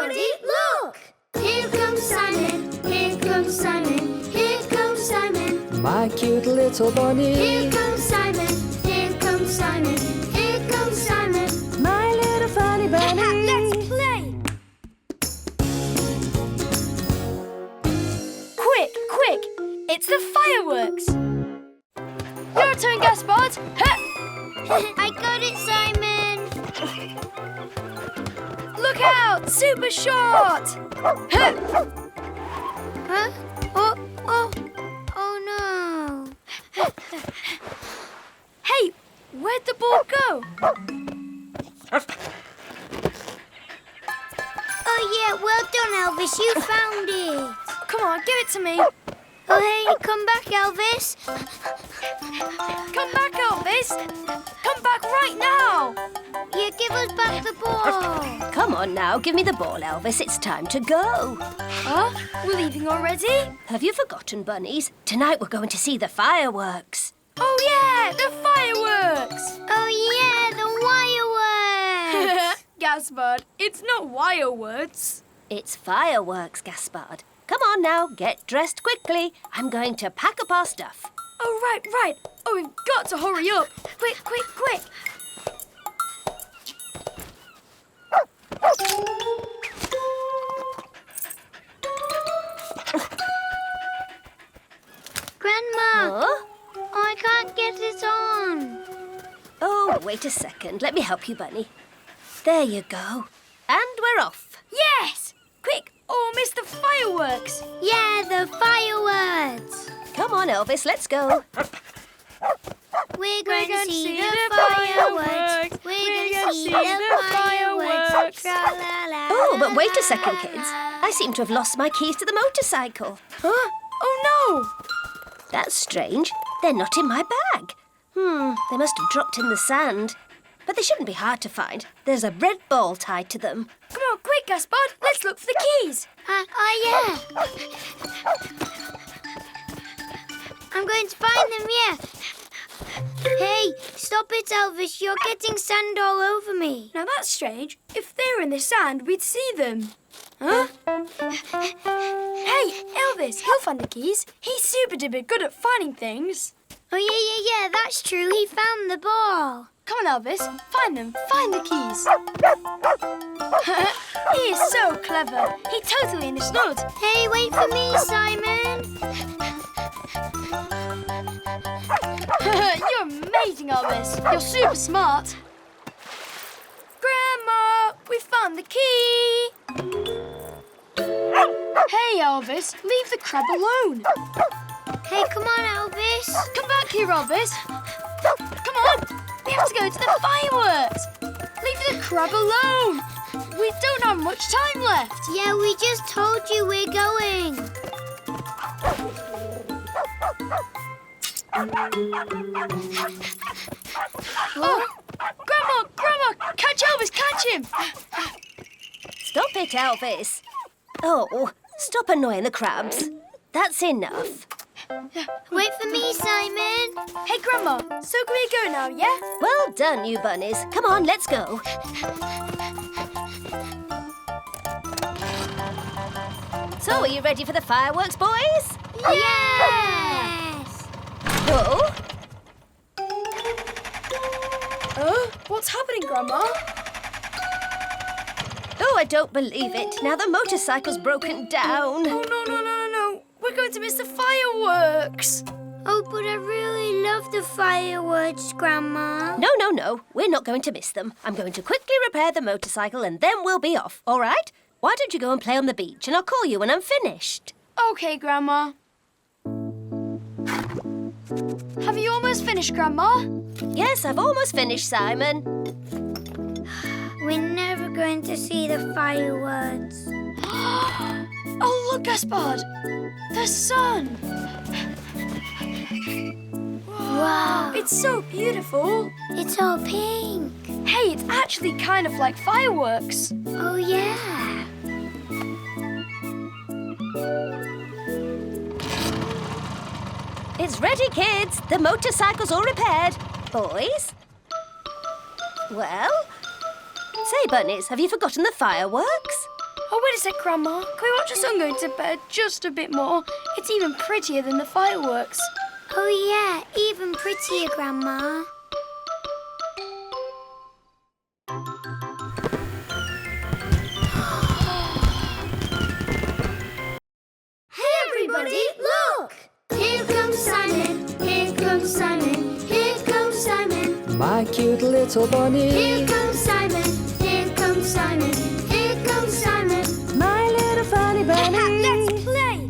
everybody, look! Here comes Simon, here comes Simon, here comes Simon. My cute little bunny. Here comes Simon, here comes Simon, here comes Simon. My little funny bunny. Let's play! Quick, quick! It's the fireworks! Your turn, Gaspard! I got it, Simon! Look out! Super short! Huh? Oh no! Hey, where'd the ball go? Oh yeah, well done, Elvis, you found it! Come on, give it to me. Oh hey, come back, Elvis! Come back, Elvis! Come back right now! Yeah, give us back the ball! Come on now, give me the ball, Elvis. It's time to go. Huh? We're leaving already? Have you forgotten, bunnies? Tonight we're going to see the fireworks. Oh yeah, the fireworks! Oh yeah, the fireworks! Gaspard, it's not wireworks. It's fireworks, Gaspard. Come on now, get dressed quickly. I'm going to pack up our stuff. Oh, right. Oh, we've got to hurry up. Quick. Grandma, Huh? I can't get it on. Oh, wait a second. Let me help you, Bunny. There you go. And we're off. Yes! Quick, or miss the fireworks. Yeah, the fireworks. Come on, Elvis, let's go. We're going to see the fireworks. We're going to see the fireworks. Tra-la-la. Oh, but wait a second, kids. I seem to have lost my keys to the motorcycle. Huh? Oh, no! That's strange. They're not in my bag. They must have dropped in the sand. But they shouldn't be hard to find. There's a red ball tied to them. Come on, quick, Gaspard. Let's look for the keys. Yeah. I'm going to find them, yeah. Hey, stop it, Elvis. You're getting sand all over me. Now, that's strange. If they're in the sand, we'd see them. Huh? Hey, Elvis, he'll find the keys. He's super-duper good at finding things. Oh, yeah, that's true. He found the ball. Come on, Elvis. Find them. Find the keys. He is so clever. He totally understood. Hey, wait for me, Simon. You're amazing, Elvis. You're super smart. Grandma, we found the key. Hey, Elvis, leave the crab alone. Hey, come on, Elvis. Come back here, Elvis. Come on. We have to go to the fireworks. Leave the crab alone. We don't have much time left. Yeah, we just told you we're going. Oh, Grandma, catch Elvis, catch him. Stop it, Elvis. Oh, stop annoying the crabs. That's enough. Wait for me, Simon. Hey, Grandma, so can we go now, yeah? Well done, you bunnies. Come on, let's go. So, are you ready for the fireworks, boys? Yes! Whoa. What's happening, Grandma? Oh, I don't believe it. Now the motorcycle's broken down. Oh, no. We're going to miss the fireworks. Oh, but I really love the fireworks, Grandma. No. We're not going to miss them. I'm going to quickly repair the motorcycle and then we'll be off, all right? Why don't you go and play on the beach and I'll call you when I'm finished. Okay, Grandma. Have you almost finished, Grandma? Yes, I've almost finished, Simon. We're never going to see the fireworks. Oh, look, Gaspard. The sun. Wow. It's so beautiful. It's all pink. Hey, it's actually kind of like fireworks. Oh, yeah. It's ready, kids. The motorcycle's all repaired. Boys? Well? Say, bunnies, have you forgotten the fireworks? Oh, wait a sec, Grandma. Can we watch the sun go to bed just a bit more? It's even prettier than the fireworks. Oh yeah, even prettier, Grandma. Hey everybody, look! Here comes Simon, here comes Simon, here comes Simon. My cute little bunny. Here comes Simon, here comes Simon, here comes Simon. My little funny bunny. Let's play!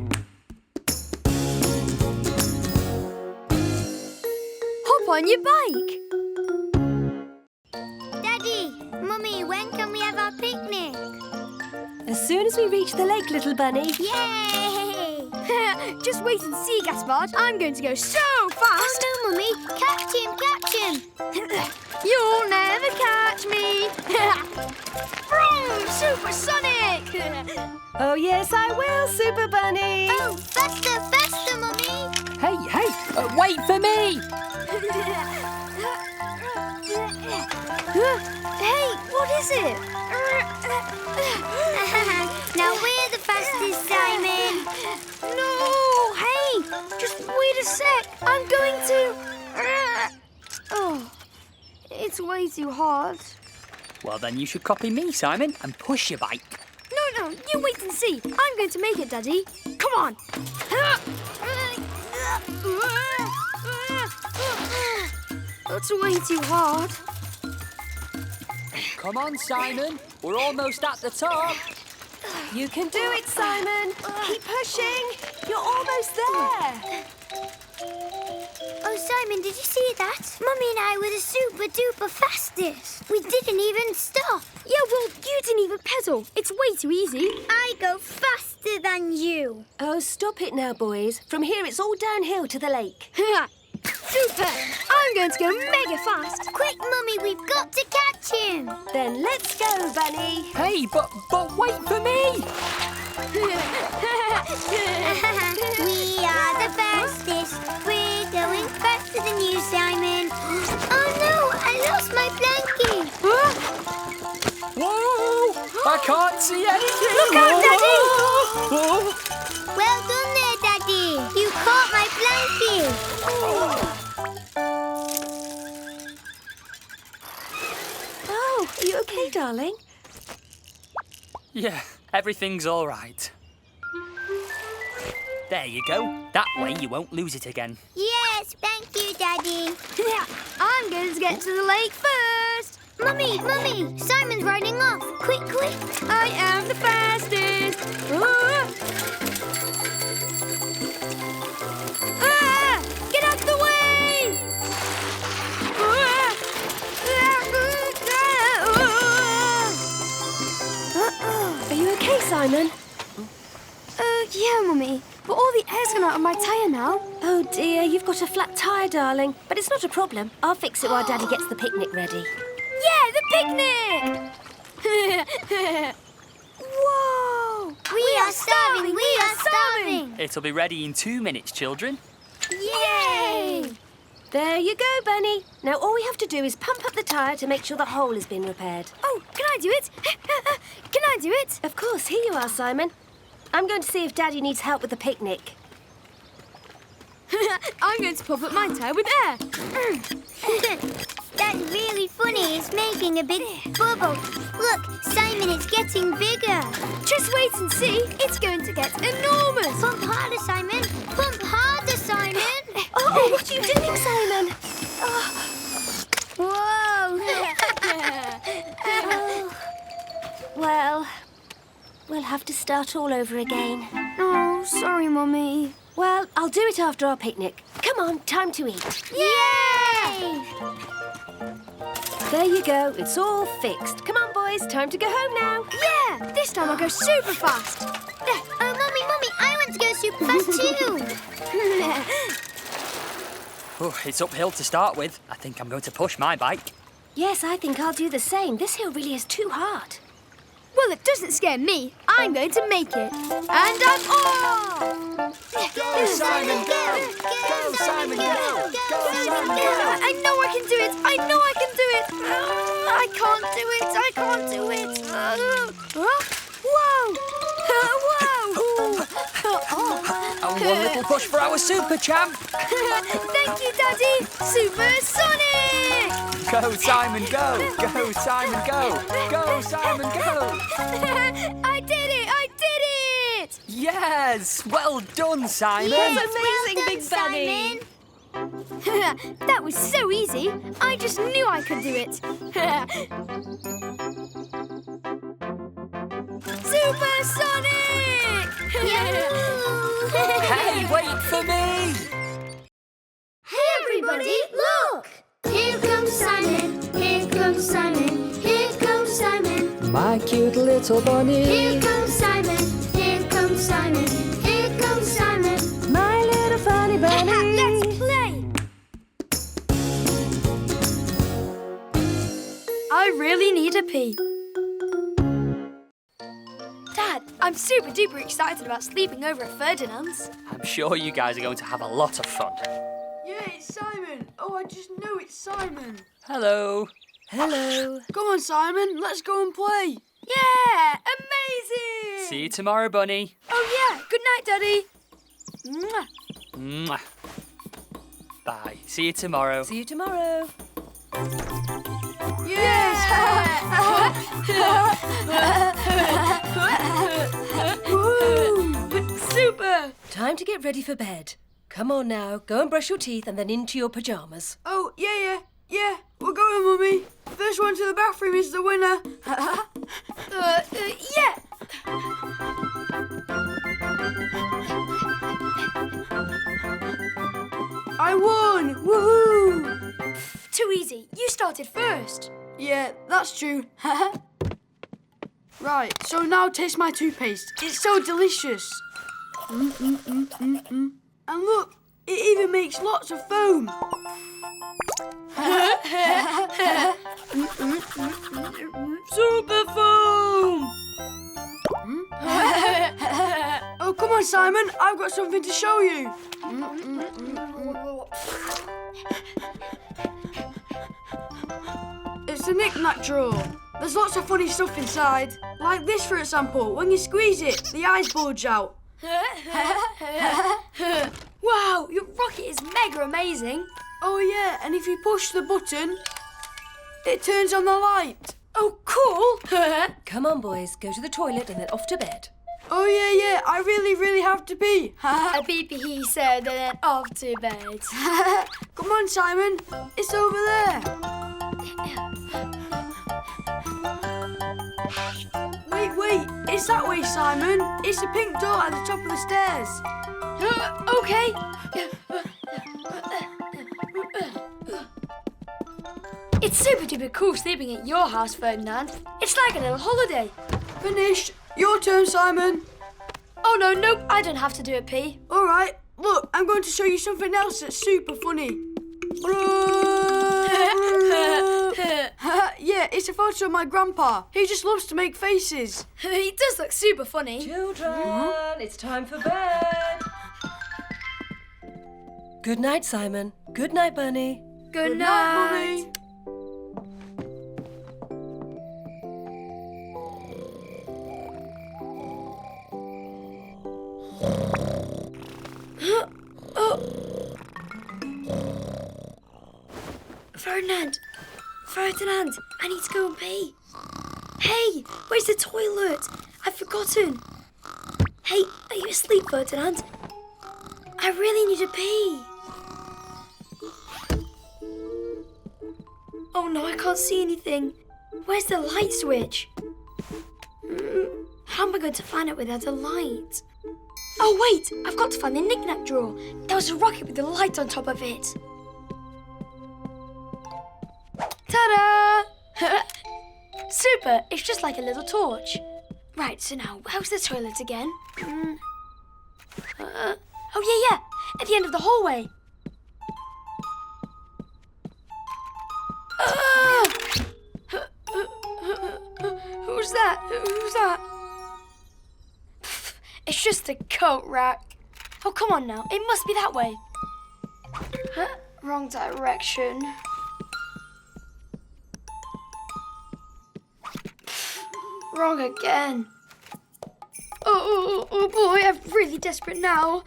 Hop on your bike. Daddy, Mummy, when can we have our picnic? As soon as we reach the lake, little bunny. Yay! Just wait and see, Gaspard. I'm going to go so fast. Oh no, Mummy, catch him, catch him! You'll never catch me. Vroom, supersonic. Oh, yes, I will, Super Bunny. Oh, faster, faster, Mummy! Hey, wait for me! Hey, what is it? Now we're the fastest, Simon. No, hey, just wait a sec. I'm going to... Oh, it's way too hard. Well, then you should copy me, Simon, and push your bike. No, you wait and see. I'm going to make it, Daddy. Come on. That's way too hard. Come on, Simon. We're almost at the top. You can do it, Simon. Keep pushing. You're almost there. Oh, Simon, did you see that? Mummy and I were the super duper fastest. We didn't even stop. Yeah, well, you didn't even pedal. It's way too easy. I go faster than you. Oh, stop it now, boys. From here, it's all downhill to the lake. Super! I'm going to go mega fast. Quick, Mummy, we've got to catch him. Then let's go, Bunny. Hey, but wait for me! We are the fastest. We're going faster than you, Simon. Oh no, I lost my blanket. Whoa! I can't see anything! Look out, Daddy! Well done there, Daddy. You caught my blanket. Oh, are you okay, darling? Yeah, everything's all right. There you go. That way you won't lose it again. Yes, thank you, Daddy. I'm going to get to the lake first. Mummy, Simon's riding off. Quick. I am the fastest. Get out of the way! Are you okay, Simon? Yeah, Mummy. But all the air's gone out of my tyre now. Oh, dear, you've got a flat tyre, darling. But it's not a problem. I'll fix it while Daddy gets the picnic ready. Yeah, the picnic! Whoa! We are starving. It'll be ready in 2 minutes, children. Yay! There you go, Bunny. Now all we have to do is pump up the tyre to make sure the hole has been repaired. Oh, can I do it? Can I do it? Of course, here you are, Simon. I'm going to see if Daddy needs help with the picnic. I'm going to pump up my tyre with air. That's really funny. It's making a big bubble. Look, Simon, it's getting bigger. Just wait and see. It's going to get enormous. Pump harder, Simon. Pump harder, Simon. Oh, what are you doing, Simon? Whoa. Well, we'll have to start all over again. Oh, sorry, Mummy. Well, I'll do it after our picnic. Come on, time to eat. Yay! There you go. It's all fixed. Come on, boys. Time to go home now. Yeah, this time I'll go super fast. Oh, Mummy, I want to go super fast too. Oh, it's uphill to start with. I think I'm going to push my bike. Yes, I think I'll do the same. This hill really is too hard. Well, it doesn't scare me. I'm going to make it. And I'm off! Go, Simon, go! Go, Simon, go! Go, Simon, go! I know I can do it. I know I can do it. I can't do it. I can't do it. Whoa! on, one little push for our super champ. Thank you, Daddy. Super Sonic! Go, Simon, go. Go, Simon, go. Go, Simon, go. I did it! I did it! Yes, well done, Simon. Amazing, Big Bunny. That was so easy. I just knew I could do it. Super Sonic! Hey, wait for me. Hey, everybody, look! Here comes Simon, here comes Simon, here comes Simon. My cute little Here bunny. comes Simon, here comes Simon, here comes Simon. My little funny bunny. Let's play! I really need a pee. Dad, I'm super duper excited about sleeping over at Ferdinand's. I'm sure you guys are going to have a lot of fun. Yeah, it's Simon. Oh, I just know it's Simon. Hello. Hello. Come on, Simon. Let's go and play. Yeah! Amazing! See you tomorrow, Bunny. Oh, yeah. Good night, Daddy. Mwah. Mwah. Bye. See you tomorrow. See you tomorrow. Yes! Woo! Super! Time to get ready for bed. Come on now, go and brush your teeth and then into your pyjamas. Oh, yeah. We're going, Mummy. First one to the bathroom is the winner. Yeah! I won! Woohoo! Too easy. You started first. Yeah, that's true. Right, so now taste my toothpaste. It's so delicious. And look, it even makes lots of foam. Super foam! Oh, come on, Simon. I've got something to show you. It's a knick-knack drawer. There's lots of funny stuff inside. Like this, for example. When you squeeze it, the eyes bulge out. Wow, your rocket is mega amazing. Oh, yeah, and if you push the button, it turns on the light. Oh, cool. Come on, boys, go to the toilet and then off to bed. Oh, yeah, I really have to pee. A pee-pee, he said, and then off to bed. Come on, Simon. It's over there. Wait. It's that way, Simon. It's the pink door at the top of the stairs. Okay. It's super duper cool sleeping at your house, Ferdinand. It's like a little holiday. Finished. Your turn, Simon. Oh, no, nope, I don't have to do it, P. All right. Look, I'm going to show you something else that's super funny. Yeah, it's a photo of my grandpa. He just loves to make faces. He does look super funny. Children, it's time for bed. Good night, Simon. Good night, Bunny. Good Night, Mummy. Ferdinand, I need to go and pee. Hey, where's the toilet? I've forgotten. Hey, are you asleep, Ferdinand? I really need to pee. Oh no, I can't see anything. Where's the light switch? How am I going to find it without a light? Oh wait, I've got to find the knick-knack drawer. There was a rocket with a light on top of it. Ta-da! Super, it's just like a little torch. Right, so now, where's the toilet again? Oh yeah, at the end of the hallway. Who's that? Who's that? It's just a coat rack. Oh, come on now. It must be that way. Wrong direction. Wrong again. Oh boy, I'm really desperate now.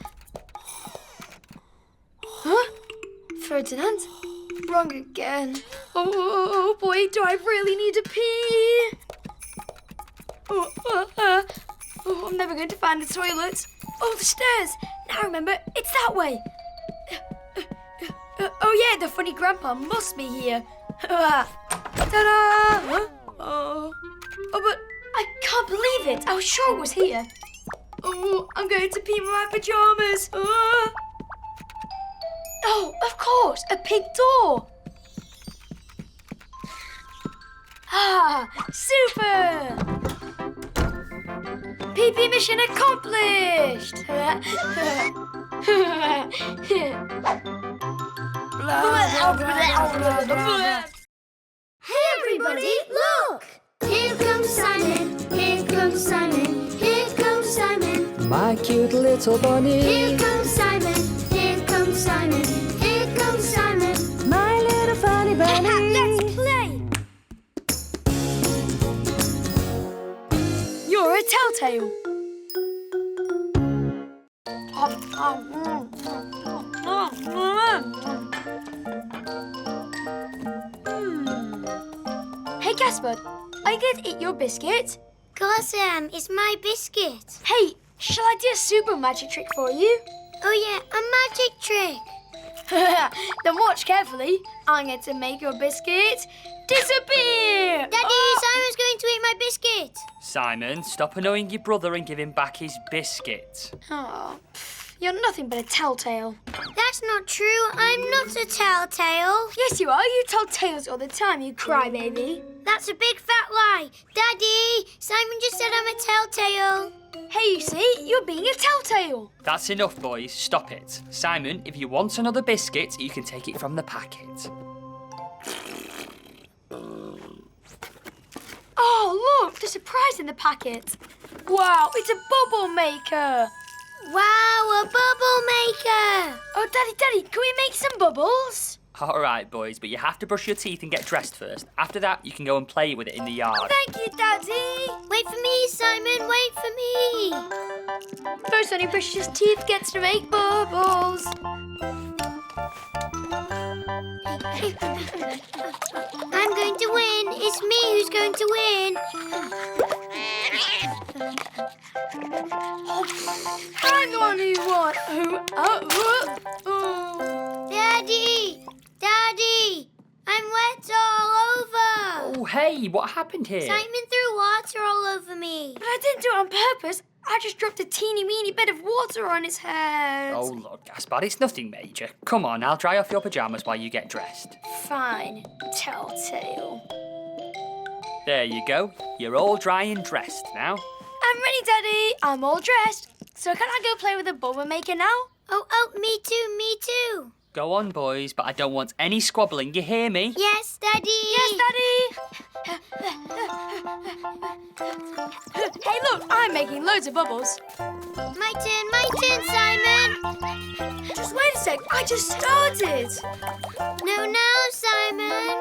Huh? Ferdinand? Wrong again. Oh boy, do I really need to pee? Oh, I'm never going to find the toilet. Oh, the stairs. Now remember, it's that way. Oh yeah, the funny grandpa must be here. Ta-da! Huh? Oh, but I can't believe it. I was sure it was here. Oh, I'm going to pee in my pajamas. Oh, of course, a pink door. Ah, super! PP mission accomplished! Hey everybody, look! Here comes Simon, here comes Simon, here comes Simon. My cute little bunny. Here comes Simon, here comes Simon, here comes Simon. My little funny bunny. Let's play! You're a telltale. Hey, Gaspard, are you going to eat your biscuit? Course it's my biscuit. Hey, shall I do a super magic trick for you? Oh yeah, a magic trick. Then watch carefully. I'm going to make your biscuit disappear! Daddy, Simon's going to eat my biscuit. Simon, stop annoying your brother and give him back his biscuit. Oh, you're nothing but a telltale. That's not true. I'm not a telltale. Yes, you are. You tell tales all the time, you crybaby. That's a big fat lie. Daddy, Simon just said I'm a telltale. Hey, you see, you're being a telltale. That's enough, boys. Stop it. Simon, if you want another biscuit, you can take it from the packet. Oh, look, there's a prize in the packet. Wow, it's a bubble maker. Wow, a bubble maker. Oh, Daddy, can we make some bubbles? All right, boys, but you have to brush your teeth and get dressed first. After that, you can go and play with it in the yard. Thank you, Daddy. Wait for me, Simon. Wait for me. First one who brushes his teeth gets to make bubbles. I'm going to win. It's me who's going to win. I'm the one who won. Daddy, I'm wet all over. Oh, hey, what happened here? Simon threw water all over me. But I didn't do it on purpose. I just dropped a teeny-weeny bit of water on his head. Oh, look, Gaspard, it's nothing major. Come on, I'll dry off your pyjamas while you get dressed. Fine, telltale. There you go. You're all dry and dressed now. I'm ready, Daddy. I'm all dressed. So can I go play with the bubble maker now? Oh, me too. Go on, boys, but I don't want any squabbling. You hear me? Yes, Daddy. Yes, Daddy. Hey, look, I'm making loads of bubbles. My turn, Simon. Just wait a sec. I just started. No, Simon.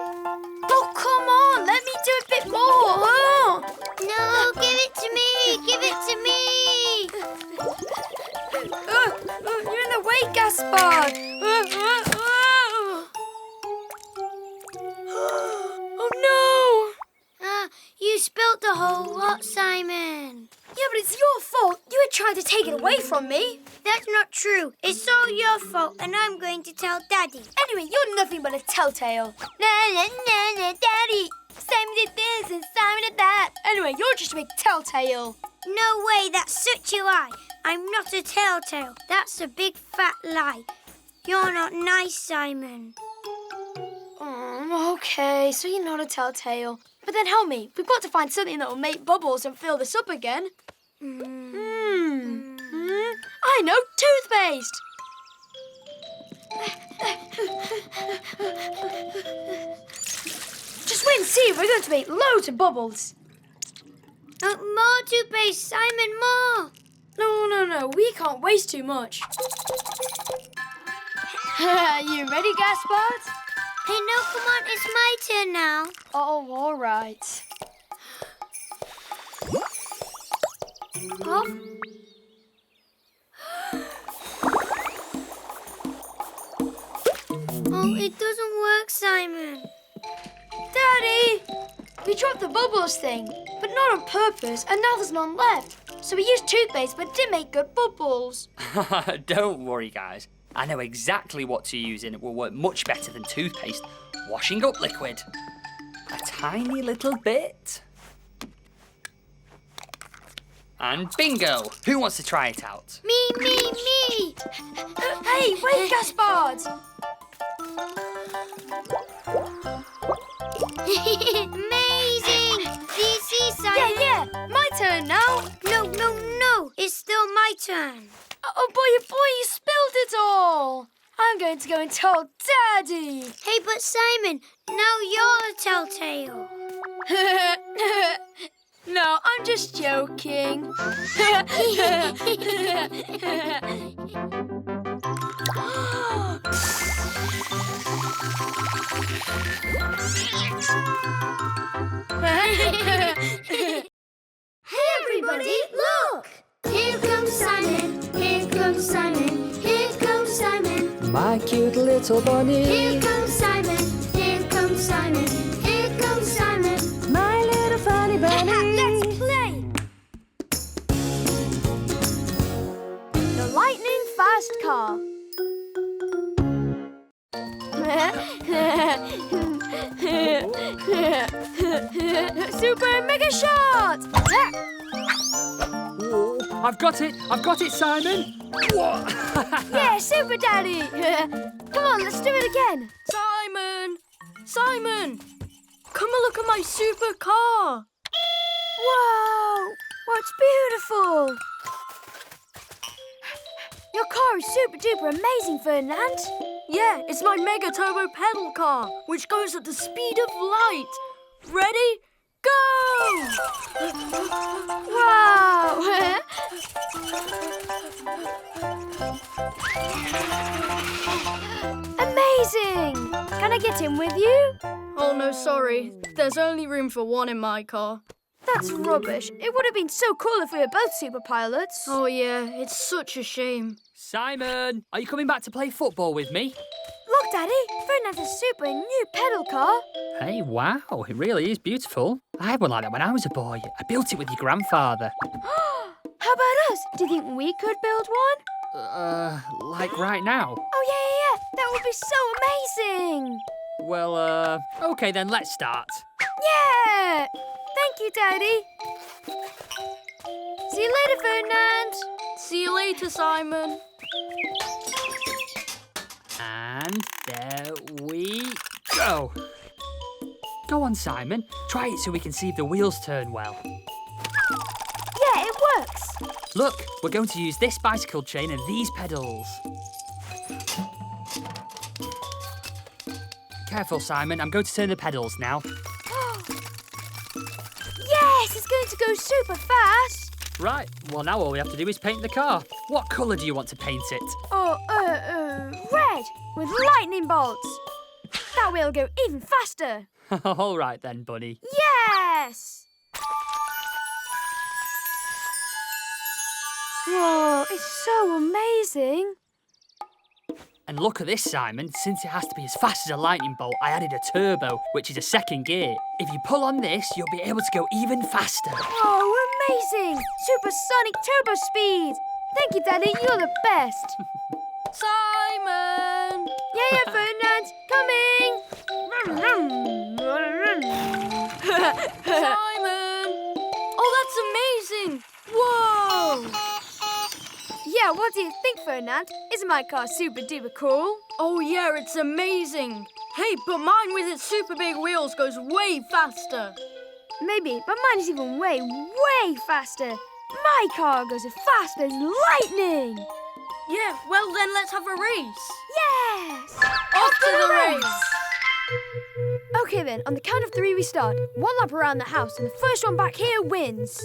Oh, come on. Let me do a bit more. Oh. No, give it to me. Give it to me. You're in the way, Gaspard. Oh, no. You spilled the whole lot, Simon. Yeah, but it's your fault. You were trying to take it away from me. That's not true. It's all your fault, and I'm going to tell Daddy. Anyway, you're nothing but a telltale. Daddy. Simon did this and Simon did that. Anyway, you're just a big telltale. No way, that's such a lie. I'm not a telltale. That's a big fat lie. You're not nice, Simon. Okay, so you're not a telltale. But then help me. We've got to find something that will make bubbles and fill this up again. I know, toothpaste. Just wait and see. We're going to make loads of bubbles. More toothpaste, Simon, more. No. We can't waste too much. You ready, Gaspard? Hey, no, come on, it's my turn now. Oh, all right. got the bubbles thing, but not on purpose, and now there's none left. So we used toothpaste, but it didn't make good bubbles. Don't worry, guys. I know exactly what to use and it will work much better than toothpaste. Washing up liquid. A tiny little bit. And bingo! Who wants to try it out? Me. Hey, wait, Gaspard! Amazing! Do you see, Simon? Yeah, my turn now. No. It's still my turn. Oh, boy, you spilled it all. I'm going to go and tell Daddy. Hey, but Simon, now you're the telltale. No, I'm just joking. Hey, everybody, look! Here comes Simon, here comes Simon, here comes Simon. My cute little bunny. Here comes Simon, here comes Simon, here comes Simon. My little funny bunny. Let's play! The lightning fast car. Super mega shot! Whoa, I've got it, Simon! Whoa. Yeah, super daddy! Come on, let's do it again. Simon! Come and look at my super car. Wow! What's beautiful! Your car is super duper amazing, Ferdinand. Yeah, it's my mega turbo pedal car, which goes at the speed of light. Ready? Go! Wow! Amazing! Can I get in with you? Oh, no, sorry. There's only room for one in my car. That's rubbish. It would have been so cool if we were both super pilots. Oh, yeah, it's such a shame. Simon, are you coming back to play football with me? Look, Daddy, Ferdinand has a super new pedal car. Hey, wow, it really is beautiful. I had one like that when I was a boy. I built it with your grandfather. How about us? Do you think we could build one? Like right now? Oh, yeah. That would be so amazing. Well, okay then, let's start. Yeah! Thank you, Daddy. See you later, Ferdinand. See you later, Simon. And there we go. Go on, Simon. Try it so we can see if the wheels turn well. Yeah, it works. Look, we're going to use this bicycle chain and these pedals. Careful, Simon. I'm going to turn the pedals now. Yes, it's going to go super fast. Right. Well, now all we have to do is paint the car. What colour do you want to paint it? Oh, red with lightning bolts. That will go even faster. All right then, Bunny. Yes! Whoa, it's so amazing. And look at this, Simon. Since it has to be as fast as a lightning bolt, I added a turbo, which is a second gear. If you pull on this, you'll be able to go even faster. Oh, amazing! Supersonic turbo speed. Thank you, Daddy. You're the best. Simon! Yeah, Ferdinand. Coming. Simon! Oh, that's amazing! Whoa! Yeah, what do you think, Ferdinand? Isn't my car super duper cool? Oh, yeah, it's amazing. Hey, but mine with its super big wheels goes way faster. Maybe, but mine is even way faster. My car goes as fast as lightning. Yeah, well then let's have a race. Yes! Off to the race! Okay then, on the count of 3 we start. 1 lap around the house and the first one back here wins.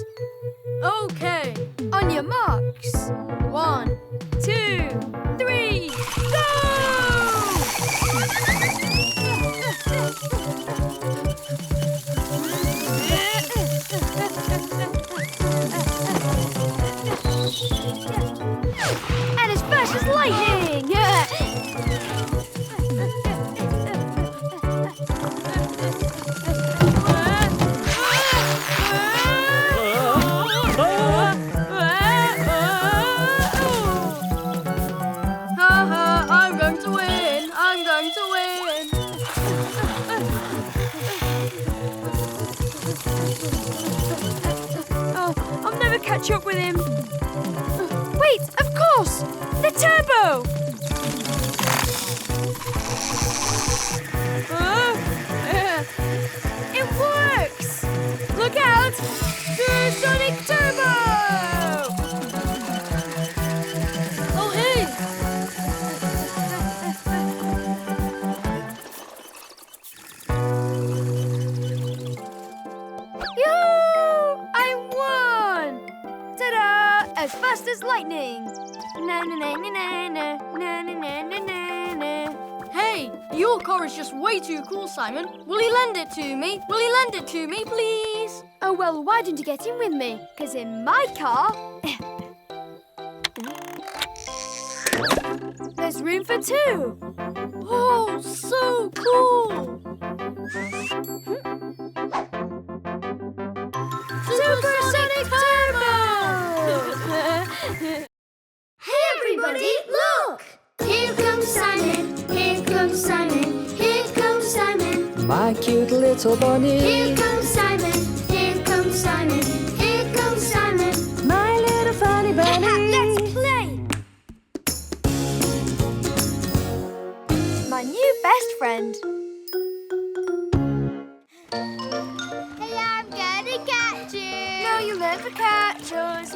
Okay. On your marks. 1, 2, 3, go! And as fast as lightning! catch up with him. Wait, of course! The turbo! It works! Look out! The Sonic Turbo! Oh, hey! Yoo! I won! Ta-da! As fast as lightning! Na na na na na na na na na na na. Hey, your car is just way too cool, Simon. Will you lend it to me? Will you lend it to me, please? Oh, well, why don't you get in with me? Because in my car, there's room for two. Oh, so cool! Supersonic Turbo! Hey everybody, look! Here comes Simon, here comes Simon, here comes Simon. My cute little bunny. Here comes Simon, here comes Simon, here comes Simon. My little funny bunny. Let's play! My new best friend. Hey, I'm gonna catch you. No, you'll never catch us.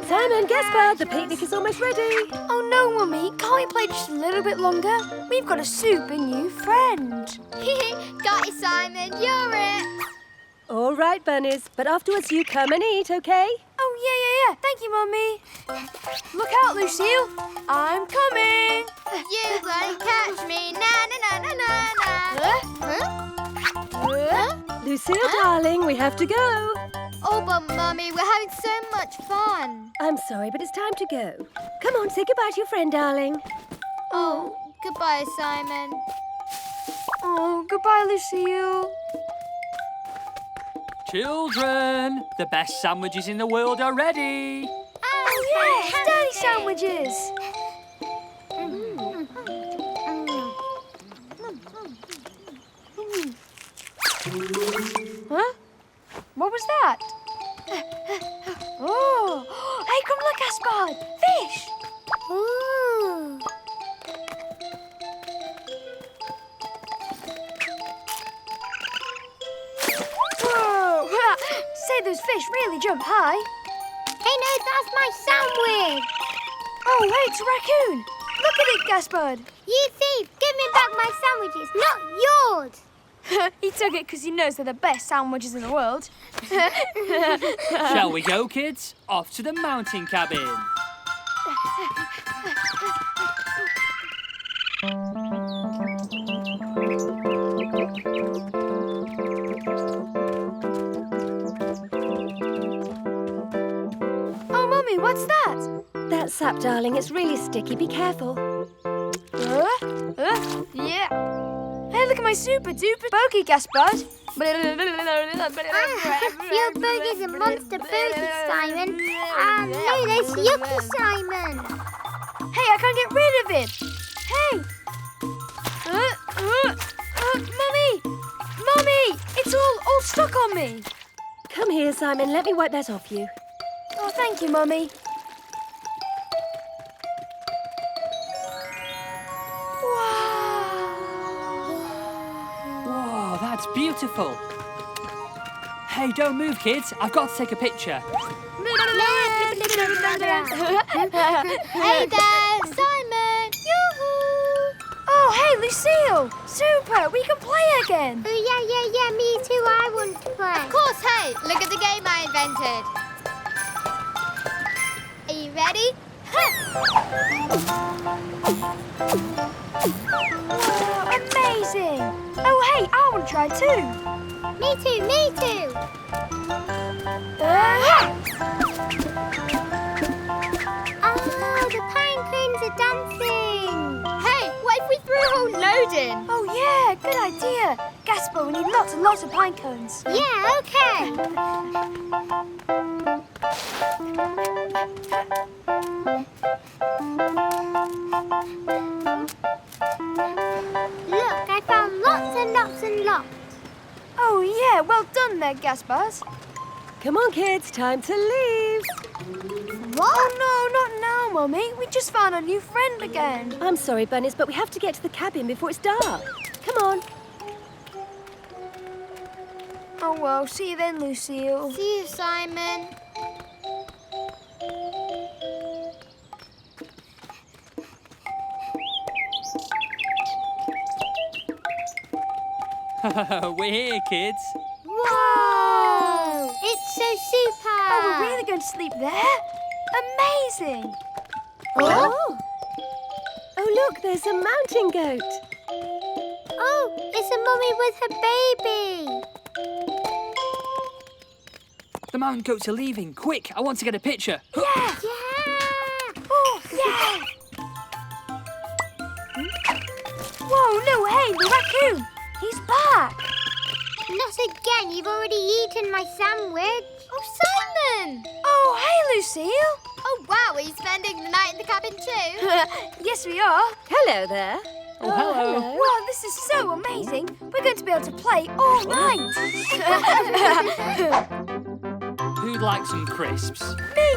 Simon, Gaspard, the picnic is almost ready. Oh no, Mummy, can't we play just a little bit longer? We've got a super new friend. Got you, Simon, you're it. All right, bunnies, but afterwards you come and eat, okay? Oh, yeah. Thank you, Mummy. Look out, Lucille. I'm coming. You won't catch me, na na na na na na. Lucille, darling, we have to go. Oh, but Mummy, we're having so much fun. I'm sorry, but it's time to go. Come on, say goodbye to your friend, darling. Oh, goodbye, Simon. Oh, goodbye, Lucille. Children, the best sandwiches in the world are ready. Oh, yes, Daddy sandwiches. Huh? What was that? Oh, hey, come look, Gaspard. Fish. Ooh. Whoa! Say, those fish really jump high. Hey, no, that's my sandwich. Oh, hey, it's a raccoon. Look at it, Gaspard. You thief, give me back my sandwiches, not yours. He took it because he knows they're the best sandwiches in the world. Shall we go, kids? Off to the mountain cabin. Oh, Mummy, what's that? That's sap, darling. It's really sticky. Be careful. Yeah. Hey, look at my super duper bogey, Gaspard. Your burger's a monster burger, Simon. No, that's yucky, Simon. Hey, I can't get rid of it. Hey. Mummy, it's all stuck on me. Come here, Simon. Let me wipe that off you. Oh, thank you, Mummy. Whoa, that's beautiful. Hey, don't move, kids. I've got to take a picture. Hey there, Simon. Yoo-hoo. Oh, hey, Lucille. Super, we can play again. Oh, yeah, me too. I want to play. Of course, hey, look at the game I invented. Are you ready? Amazing. Oh, hey, I want to try too. Me too. Oh, the pine cones are dancing. Hey, what if we threw a whole load in? Oh, yeah, good idea. Gaspar, we need lots and lots of pine cones. Yeah, okay. Look, I found lots and lots and lots. Oh, yeah, well done there, Gaspars. Come on, kids. Time to leave. What? Oh, no, not now, Mummy. We just found a new friend again. I'm sorry, Bunnies, but we have to get to the cabin before it's dark. Come on. Oh, well, see you then, Lucille. See you, Simon. We're here, kids. Whoa! It's so super. Oh, we're really going to sleep there? Amazing. Oh! Oh, look, there's a mountain goat. Oh, it's a mummy with her baby. The mountain goats are leaving. Quick, I want to get a picture. Yeah. Yeah. Oh, yeah. Whoa, no, hey, the raccoon. He's back. Not again. You've already eaten my sandwich. Oh, Simon. Oh, hey, Lucille. Oh, wow. Are you spending the night in the cabin too? Yes, we are. Hello there. Oh, hello. Wow, this is so amazing. We're going to be able to play all night. Who'd like some crisps? Me.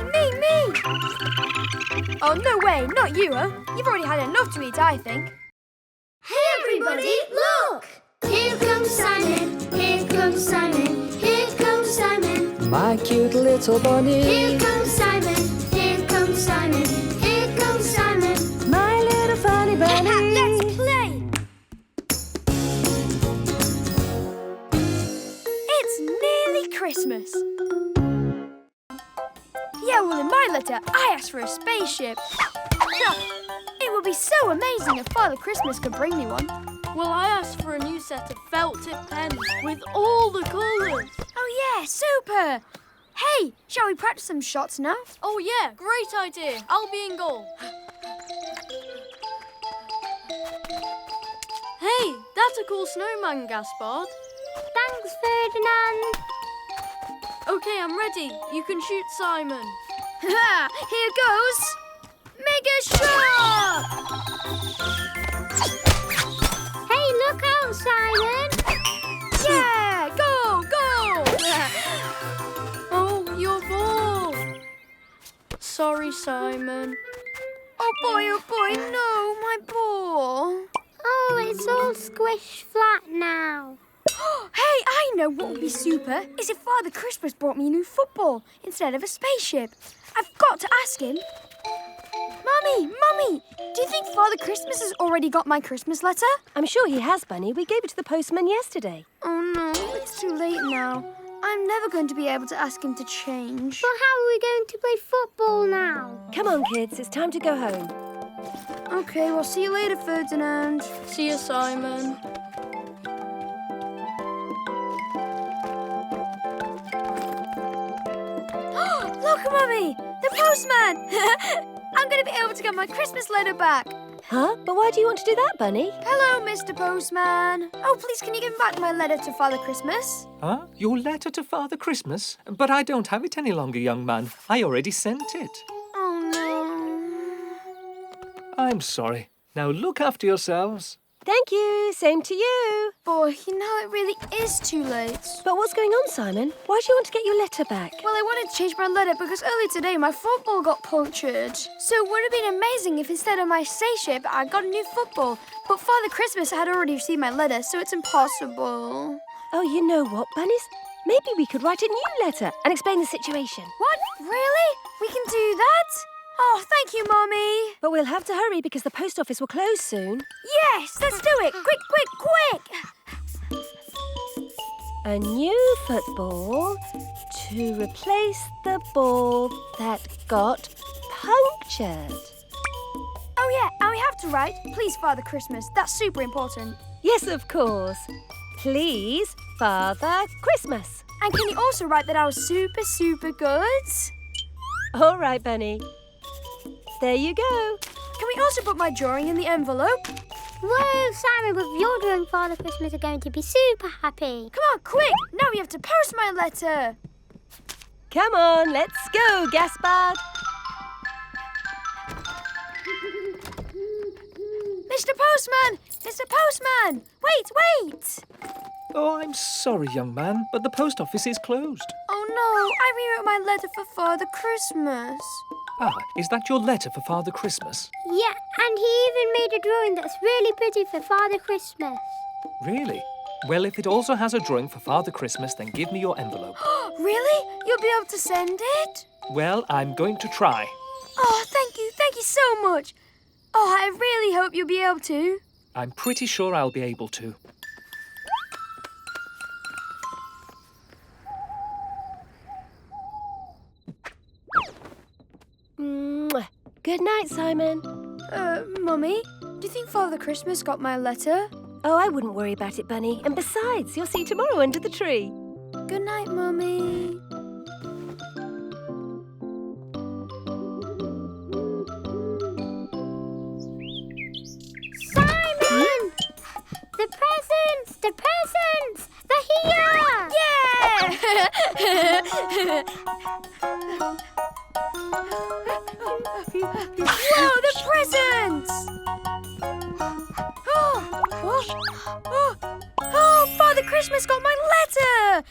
Oh, no way, not you, huh? You've already had enough to eat, I think. Hey, everybody, look! Here comes Simon, here comes Simon, here comes Simon. My cute little bunny. Here comes Simon, here comes Simon, here comes Simon. My little funny bunny. Let's play! It's nearly Christmas. Yeah, well, in my letter, I asked for a spaceship. It would be so amazing if Father Christmas could bring me one. Well, I asked for a new set of felt tip pens with all the colours. Oh, yeah, super! Hey, shall we practice some shots now? Oh, yeah, great idea. I'll be in goal. Hey, that's a cool snowman, Gaspard. Thanks, Ferdinand. Okay, I'm ready. You can shoot Simon. Here goes! Mega shot! Hey, look out, Simon. Yeah, go! Oh, your ball. Sorry, Simon. Oh boy, no, my ball. Oh, it's all squished flat now. Hey, I know what would be super is if Father Christmas brought me a new football instead of a spaceship. I've got to ask him. Mummy, do you think Father Christmas has already got my Christmas letter? I'm sure he has, Bunny. We gave it to the postman yesterday. Oh no, it's too late now. I'm never going to be able to ask him to change. But how are we going to play football now? Come on, kids. It's time to go home. Okay, well, see you later, Ferdinand. See you, Simon. Look, Mummy! The postman! I'm going to be able to get my Christmas letter back. Huh? But why do you want to do that, Bunny? Hello, Mr. Postman. Oh, please, can you give back my letter to Father Christmas? Huh? Your letter to Father Christmas? But I don't have it any longer, young man. I already sent it. Oh, no. I'm sorry. Now look after yourselves. Thank you. Same to you. Boy, it really is too late. But what's going on, Simon? Why do you want to get your letter back? Well, I wanted to change my letter because earlier today my football got punctured. So it would have been amazing if instead of my spaceship, I got a new football. But Father Christmas had already received my letter, so it's impossible. Oh, you know what, Bunnies? Maybe we could write a new letter and explain the situation. What? Really? We can do that? Oh, thank you, Mommy. But we'll have to hurry because the post office will close soon. Yes, let's do it. Quick. A new football to replace the ball that got punctured. Oh, yeah, and we have to write, please, Father Christmas. That's super important. Yes, of course. Please, Father Christmas. And can you also write that I was super, super good? All right, Bunny. There you go. Can we also put my drawing in the envelope? Whoa, Simon, with your drawing, Father Christmas are going to be super happy. Come on, quick! Now we have to post my letter. Come on, let's go, Gaspard. Mr. Postman! Mr. Postman! Wait! Oh, I'm sorry, young man, but the post office is closed. Oh Oh no, I rewrote my letter for Father Christmas. Ah, is that your letter for Father Christmas? Yeah, and he even made a drawing that's really pretty for Father Christmas. Really? Well, if it also has a drawing for Father Christmas, then give me your envelope. Really? You'll be able to send it? Well, I'm going to try. Oh, thank you so much. Oh, I really hope you'll be able to. I'm pretty sure I'll be able to. Mwah. Good night, Simon. Mummy, do you think Father Christmas got my letter? Oh, I wouldn't worry about it, Bunny. And besides, you'll see tomorrow under the tree. Good night, Mummy. Simon! The presents! The presents! They're here! Whoa, the presents! Oh, Father Christmas got my letter!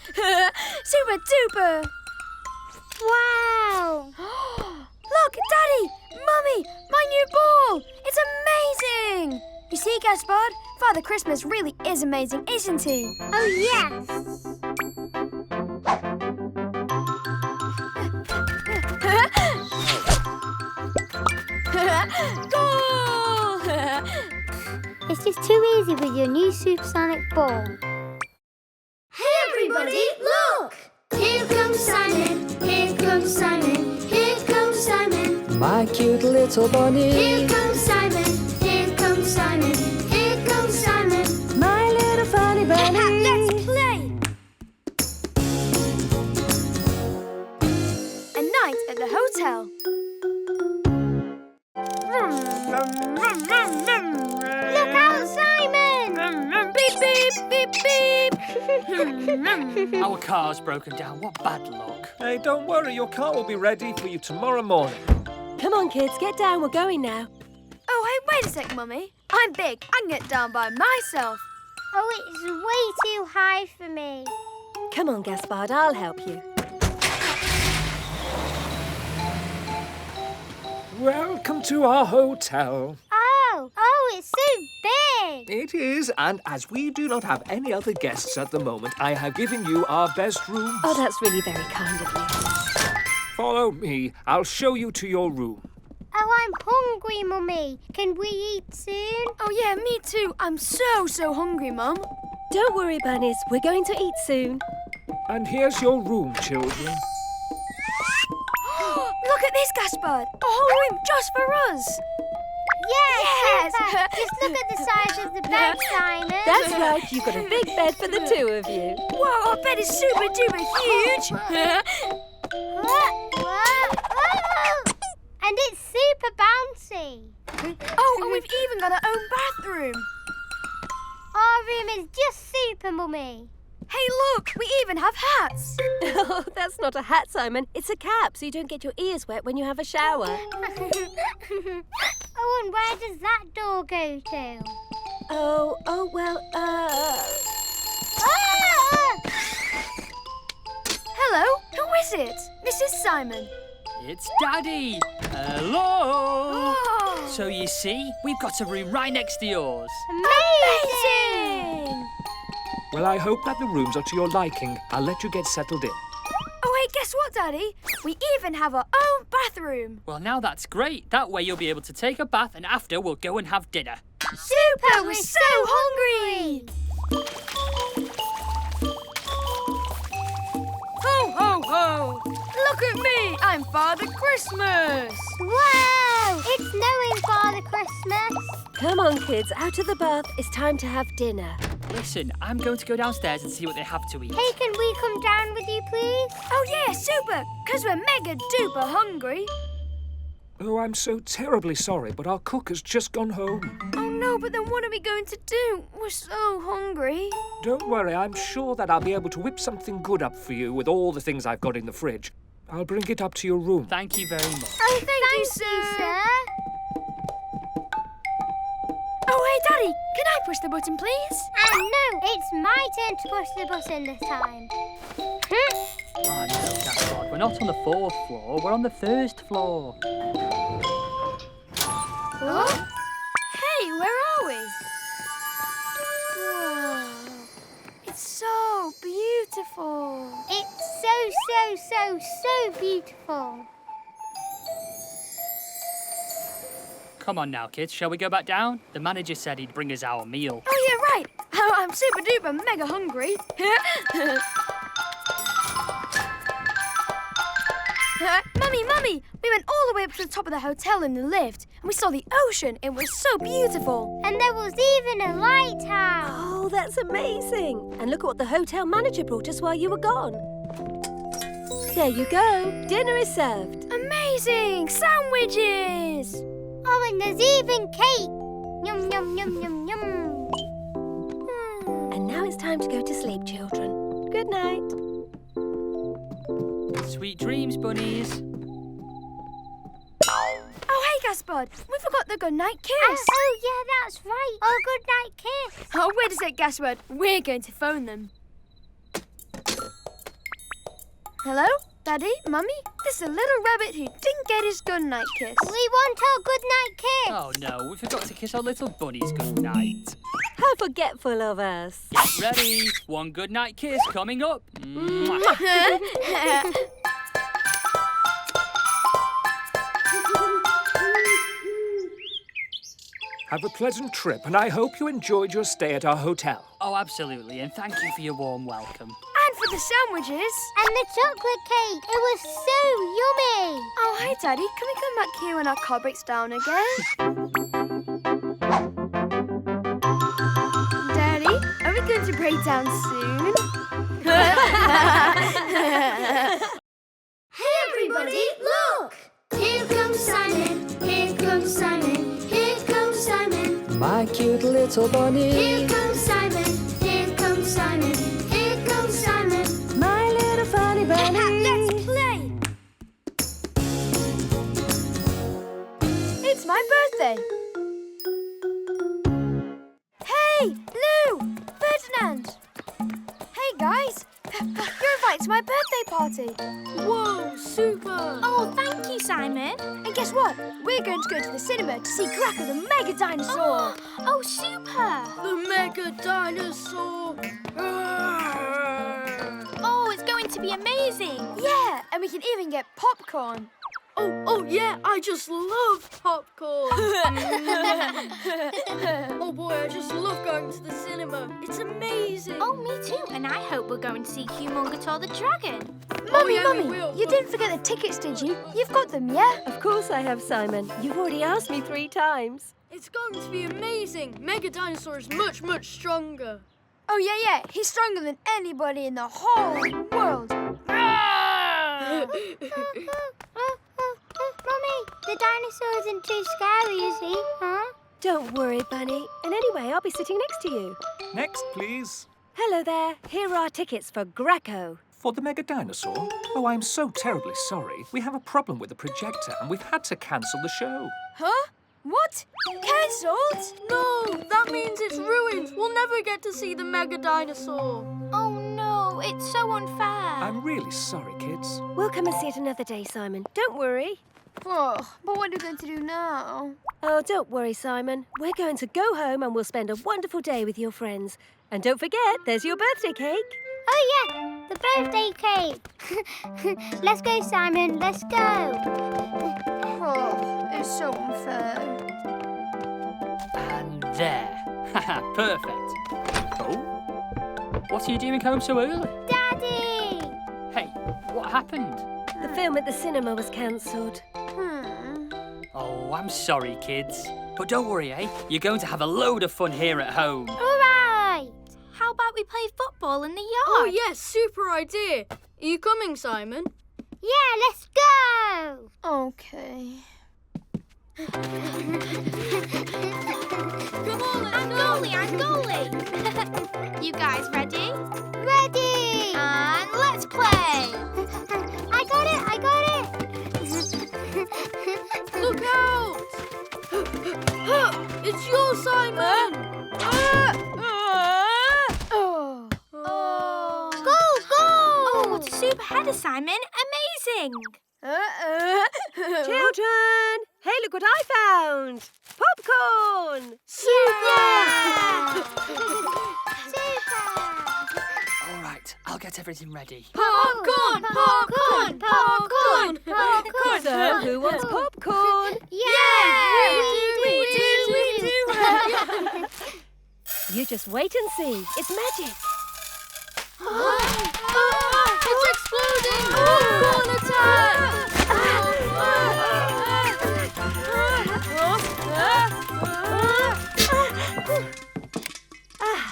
Super duper! Wow! Look, Daddy! Mummy! My new ball! It's amazing! You see, Gaspard? Father Christmas really is amazing, isn't he? Oh, yes! Goal! It's just too easy with your new supersonic ball. Hey everybody, look! Here comes Simon, here comes Simon, here comes Simon. My cute little bunny. Here comes Simon, here comes Simon, here comes Simon. My little funny bunny. Let's play! A night at the hotel. Look out, Simon! Beep, beep, beep, beep. Our car's broken down. What bad luck. Hey, don't worry, your car will be ready for you tomorrow morning. Come on, kids, get down. We're going now. Oh, hey, wait a sec, Mummy. I'm big. I can get down by myself. Oh, it's way too high for me. Come on, Gaspard, I'll help you. Welcome to our hotel. Oh, it's so big. It is, and as we do not have any other guests at the moment, I have given you our best rooms. Oh, that's really very kind of you. Follow me. I'll show you to your room. Oh, I'm hungry, Mummy. Can we eat soon? Oh, yeah, me too. I'm so hungry, Mum. Don't worry, bunnies. We're going to eat soon. And here's your room, children. Look at this, Gaspard. A whole room just for us. Yes! Yes. Super. Just look at the size of the bed, Simon. That's right. You've got a big bed for the two of you. Whoa, our bed is super duper huge. Whoa. And it's super bouncy. Oh, and we've even got our own bathroom. Our room is just super, Mummy. Hey, look, we even have hats. Oh, that's not a hat, Simon. It's a cap, so you don't get your ears wet when you have a shower. Oh, and where does that door go to? Oh, well, Ah! Hello, who is it? Mrs. Simon. It's Daddy. Hello. Oh, So you see, we've got a room right next to yours. amazing! Well, I hope that the rooms are to your liking. I'll let you get settled in. Oh, hey, guess what, Daddy? We even have our own bathroom. Well, now that's great. That way you'll be able to take a bath, and after we'll go and have dinner. Super, we're so hungry! Ho, ho, ho! Look at me! I'm Father Christmas! Wow! It's snowing, Father Christmas. come on, kids, out of the bath. It's time to have dinner. Listen, I'm going to go downstairs and see what they have to eat. Hey, can we come down with you, please? Oh, yeah, super! Because we're mega duper hungry. Oh, I'm so terribly sorry, but our cook has just gone home. Oh, no, but then what are we going to do? We're so hungry. Don't worry, I'm sure that I'll be able to whip something good up for you with all the things I've got in the fridge. I'll bring it up to your room. Thank you very much. Oh, thank you, sir. Oh, hey, Daddy, can I push the button, please? And no, it's my turn to push the button this time. Oh no, that's odd. We're not on the 4th floor, we're on the 1st floor. Huh? Hey, where are we? Whoa. It's so beautiful. It's so beautiful. Come on now, kids, shall we go back down? The manager said he'd bring us our meal. Oh, yeah, right. I'm super duper mega hungry. Mummy, we went all the way up to the top of the hotel in the lift and we saw the ocean. It was so beautiful. And there was even a lighthouse. Oh, that's amazing. And look at what the hotel manager brought us while you were gone. There you go. Dinner is served. Amazing! Sandwiches! Oh, and there's even cake. Yum, yum, yum, yum, yum. And now it's time to go to sleep, children. Good night. Sweet dreams, bunnies. Oh, hey, Gaspard. We forgot the goodnight kiss. Oh, yeah, that's right. Oh, good night kiss. Oh, wait a sec, Gaspard. We're going to phone them. Hello? Daddy? Mummy? This is a little rabbit who didn't get his goodnight kiss. We want our good night kiss. Oh no, we forgot to kiss our little bunnies goodnight. How forgetful of us. Get ready. One goodnight kiss coming up. Mwah. Have a pleasant trip, and I hope you enjoyed your stay at our hotel. Oh, absolutely, and thank you for your warm welcome. And for the sandwiches. And the chocolate cake. It was so yummy. Oh, hi, Daddy. Can we come back here when our car breaks down again? Daddy, are we going to break down soon? Hey, everybody, look! Here comes Simon, here comes Simon, here comes Simon. My cute little bunny. Here comes Simon, here comes Simon, here comes Simon. My little funny bunny. Let's play! It's my birthday. Hey, Lou! Ferdinand! Hey, guys! You're invited to my birthday party. Whoa, super! Oh, thank you, Simon. And guess what? We're going to go to the cinema to see Greco the Mega Dinosaur. Oh, super. The mega dinosaur! Oh, it's going to be amazing. Yeah, and we can even get popcorn. Oh yeah, I just love popcorn. Oh boy, I just love going to the cinema. It's amazing. Oh, me too. And I hope we're going to see Humongous the Dragon. Mummy, yeah, we Mummy, will. you didn't forget the tickets, did you? You've got them, yeah? Of course I have, Simon. You've already asked me 3 times. It's going to be amazing. Mega Dinosaur is much, much stronger. Oh, yeah. He's stronger than anybody in the whole world. Mummy, the dinosaur isn't too scary, is he? Huh? Don't worry, Bunny. And anyway, I'll be sitting next to you. Next, please. Hello there. Here are our tickets for Greco. For the mega dinosaur? Oh, I'm so terribly sorry. We have a problem with the projector, and we've had to cancel the show. Huh? What? Cancelled? No, that means it's ruined. We'll never get to see the Mega Dinosaur. Oh, no. It's so unfair. I'm really sorry, kids. We'll come and see it another day, Simon. Don't worry. Oh, but what are we going to do now? Oh, don't worry, Simon. We're going to go home and we'll spend a wonderful day with your friends. And don't forget, there's your birthday cake. Oh, yeah. The birthday cake. Let's go, Simon. Let's go. Oh, it's so unfair. And there. Haha, perfect. Oh? What are you doing home so early? Daddy! Hey, what happened? The film at the cinema was cancelled. Oh, I'm sorry, kids. But don't worry, eh? You're going to have a load of fun here at home. All right. How about we play football in the yard? Oh, yes, super idea. Are you coming, Simon? Yeah, let's go. Okay. Come on, let's I'm goalie. You guys ready? Ready. And let's play. I got it. Look out! It's yours, Simon! Oh. Goal. Oh, what a super had a Simon. Amazing. Children! Hey, look what I found! Popcorn! All right, I'll get everything ready. Popcorn! Popcorn! Popcorn! Popcorn! So, who wants popcorn? Yeah! We do! You just wait and see. It's magic. It's exploding! Popcorn attack!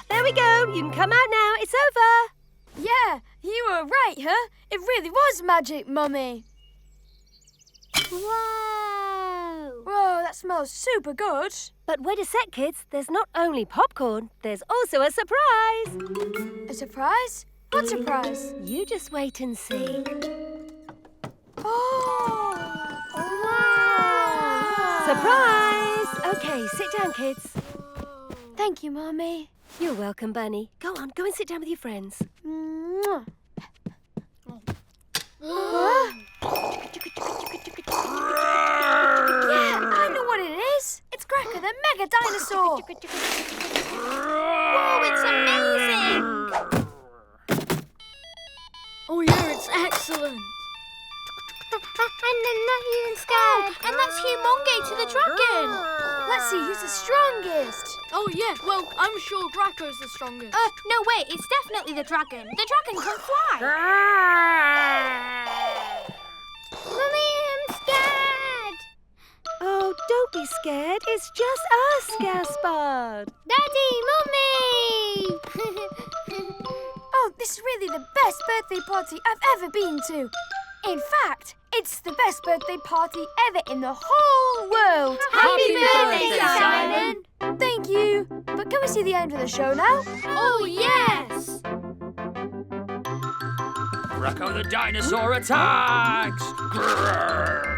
There we go. You can come out now. It's over. Yeah, you were right, huh? It really was magic, Mummy. Whoa! Whoa, that smells super good. But wait a sec, kids. There's not only popcorn, there's also a surprise. A surprise? What surprise? You just wait and see. Oh! Wow! Surprise! Okay, sit down, kids. Thank you, Mummy. You're welcome, Bunny. Go on, go and sit down with your friends. Mwah. Yeah, I know what it is. It's Cracker, the mega dinosaur. Whoa, it's amazing! Oh, yeah, it's excellent. And I'm not even scared. And that's Humonge the dragon. Let's see who's the strongest. Oh, yeah, well, I'm sure Gracco's the strongest. No, wait, it's definitely the dragon. The dragon can fly. Mummy, I'm scared. Oh, don't be scared. It's just us, Gaspard. Daddy, Mummy! Oh, this is really the best birthday party I've ever been to. In fact, it's the best birthday party ever in the whole world. Happy birthday, Simon! Thank you. But can we see the end of the show now? Oh, yes! Rocco the dinosaur attacks! Grrr.